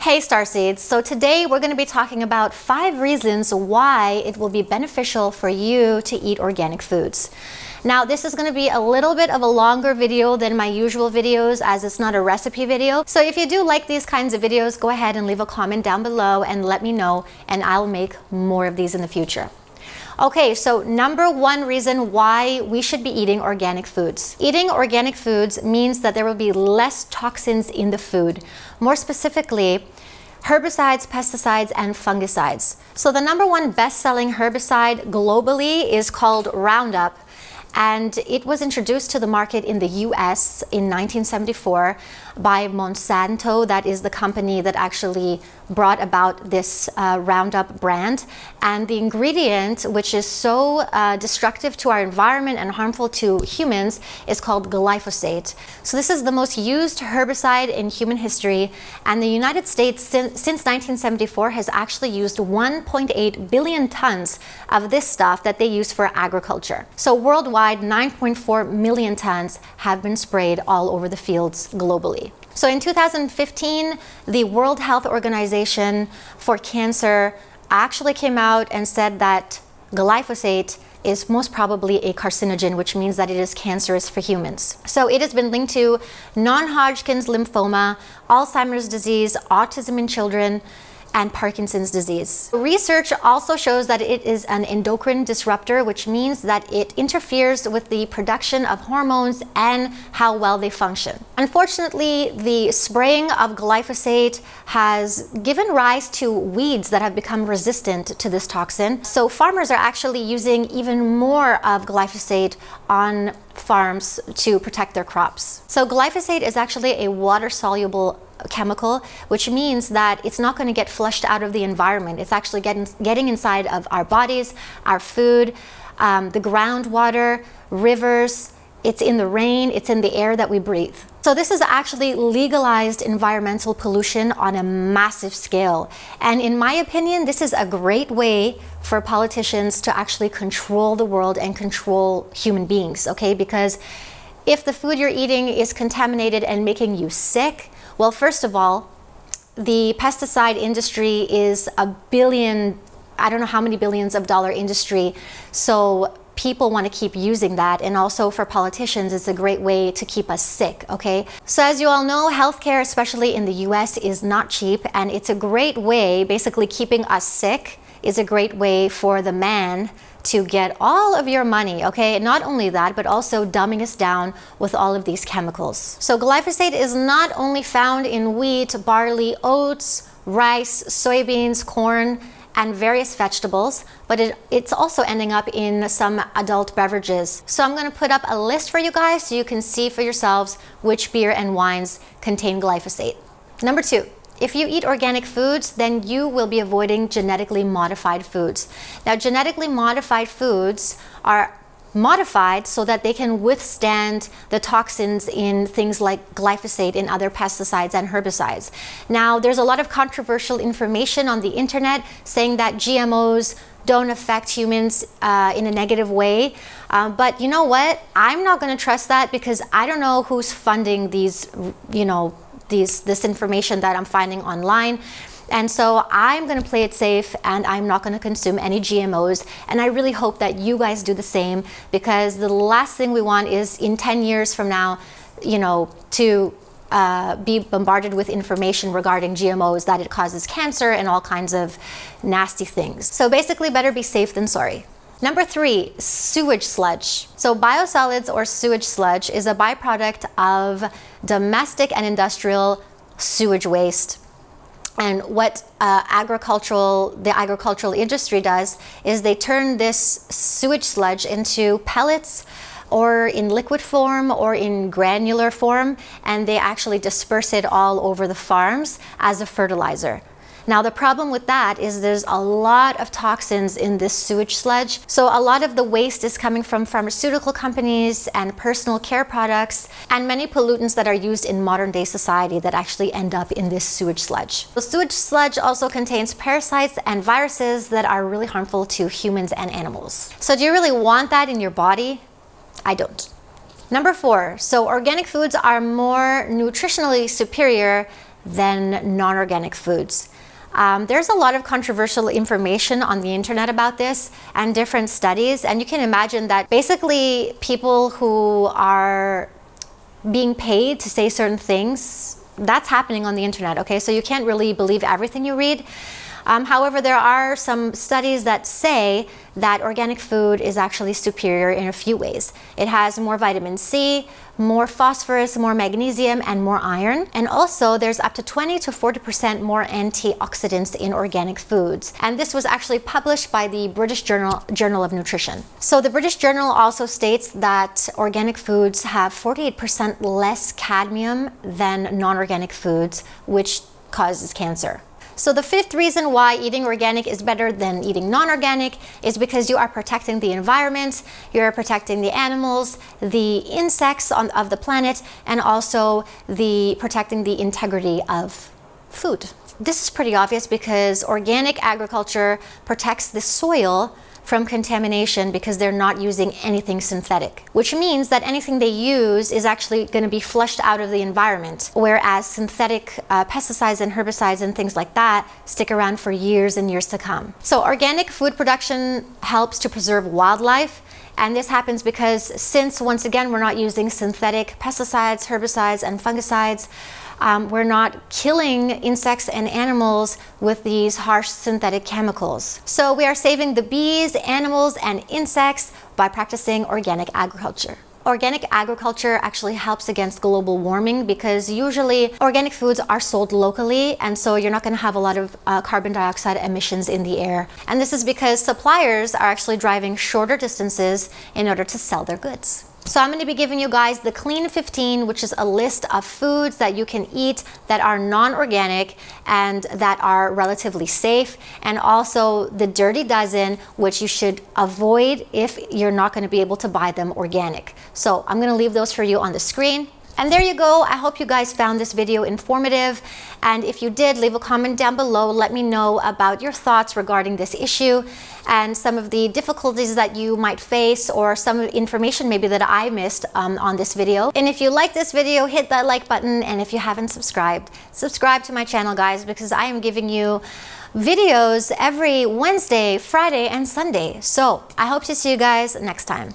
Hey Starseeds, so today we're going to be talking about 5 reasons why it will be beneficial for you to eat organic foods. Now this is going to be a little bit of a longer video than my usual videos as it's not a recipe video. So if you do like these kinds of videos, go ahead and leave a comment down below and let me know, and I'll make more of these in the future. Okay, so number 1 reason why we should be eating organic foods. Eating organic foods means that there will be less toxins in the food. More specifically, herbicides, pesticides, and fungicides. So the number 1 best-selling herbicide globally is called Roundup, and it was introduced to the market in the US in 1974 by Monsanto. That is the company that actually brought about this Roundup brand. And the ingredient, which is so destructive to our environment and harmful to humans, is called glyphosate. So this is the most used herbicide in human history, and the United States since 1974 has actually used 1.8 billion tons of this stuff that they use for agriculture. So worldwide, 9.4 million tons have been sprayed all over the fields globally. So in 2015, the World Health Organization for Cancer actually came out and said that glyphosate is most probably a carcinogen, which means that it is cancerous for humans. So it has been linked to non-Hodgkin's lymphoma, Alzheimer's disease, autism in children, and Parkinson's disease. Research also shows that it is an endocrine disruptor, which means that it interferes with the production of hormones and how well they function. Unfortunately, the spraying of glyphosate has given rise to weeds that have become resistant to this toxin. So farmers are actually using even more of glyphosate on farms to protect their crops. So glyphosate is actually a water-soluble chemical, which means that it's not going to get flushed out of the environment. It's actually getting inside of our bodies, our food, the groundwater, rivers. It's in the rain, it's in the air that we breathe. So this is actually legalized environmental pollution on a massive scale. And in my opinion, this is a great way for politicians to actually control the world and control human beings, okay? Because if the food you're eating is contaminated and making you sick, well, first of all, the pesticide industry is a billion, I don't know how many billions of dollar industry. So people want to keep using that, and also for politicians it's a great way to keep us sick, okay? So as you all know, healthcare, especially in the US, is not cheap, and it's a great way, basically keeping us sick is a great way for the man to get all of your money, okay? Not only that, but also dumbing us down with all of these chemicals. So glyphosate is not only found in wheat, barley, oats, rice, soybeans, corn, and various vegetables, but it's also ending up in some adult beverages. So I'm going to put up a list for you guys so you can see for yourselves which beer and wines contain glyphosate. Number 2, if you eat organic foods, then you will be avoiding genetically modified foods. Now, genetically modified foods are modified so that they can withstand the toxins in things like glyphosate and other pesticides and herbicides. Now, there's a lot of controversial information on the internet saying that GMOs don't affect humans in a negative way. But you know what? I'm not going to trust that, because I don't know who's funding these, this information that I'm finding online. And so I'm going to play it safe, and I'm not going to consume any GMOs. And I really hope that you guys do the same, because the last thing we want is in 10 years from now, to be bombarded with information regarding GMOs, that it causes cancer and all kinds of nasty things. So basically, better be safe than sorry. Number 3, sewage sludge. So biosolids or sewage sludge is a byproduct of domestic and industrial sewage waste. And what the agricultural industry does is they turn this sewage sludge into pellets, or in liquid form, or in granular form, and they actually disperse it all over the farms as a fertilizer. Now, the problem with that is there's a lot of toxins in this sewage sludge. So a lot of the waste is coming from pharmaceutical companies and personal care products, and many pollutants that are used in modern day society that actually end up in this sewage sludge. The sewage sludge also contains parasites and viruses that are really harmful to humans and animals. So do you really want that in your body? I don't. Number 4, so organic foods are more nutritionally superior than non-organic foods. There's a lot of controversial information on the internet about this and different studies, and you can imagine that basically people who are being paid to say certain things, that's happening on the internet, okay? So you can't really believe everything you read. However, there are some studies that say that organic food is actually superior in a few ways. It has more vitamin C, more phosphorus, more magnesium, and more iron. And also, there's up to 20 to 40% more antioxidants in organic foods. And this was actually published by the British Journal of Nutrition. So the British Journal also states that organic foods have 48% less cadmium than non-organic foods, which causes cancer. So the fifth reason why eating organic is better than eating non-organic is because you are protecting the environment, you're protecting the animals, the insects of the planet, and also protecting the integrity of food. This is pretty obvious because organic agriculture protects the soil from contamination because they're not using anything synthetic, which means that anything they use is actually going to be flushed out of the environment, whereas synthetic pesticides and herbicides and things like that stick around for years and years to come. So organic food production helps to preserve wildlife, and this happens because since, once again, we're not using synthetic pesticides, herbicides, and fungicides, we're not killing insects and animals with these harsh synthetic chemicals. So we are saving the bees, animals, and insects by practicing organic agriculture. Organic agriculture actually helps against global warming because usually organic foods are sold locally, and so you're not going to have a lot of carbon dioxide emissions in the air. And this is because suppliers are actually driving shorter distances in order to sell their goods. So I'm going to be giving you guys the Clean 15, which is a list of foods that you can eat that are non-organic and that are relatively safe, and also the Dirty Dozen, which you should avoid if you're not going to be able to buy them organic. So I'm going to leave those for you on the screen. And there you go. I hope you guys found this video informative. And if you did, leave a comment down below. Let me know about your thoughts regarding this issue and some of the difficulties that you might face, or some information maybe that I missed on this video. And if you like this video, hit that like button. And if you haven't subscribed, subscribe to my channel, guys, because I am giving you videos every Wednesday, Friday, and Sunday. So I hope to see you guys next time.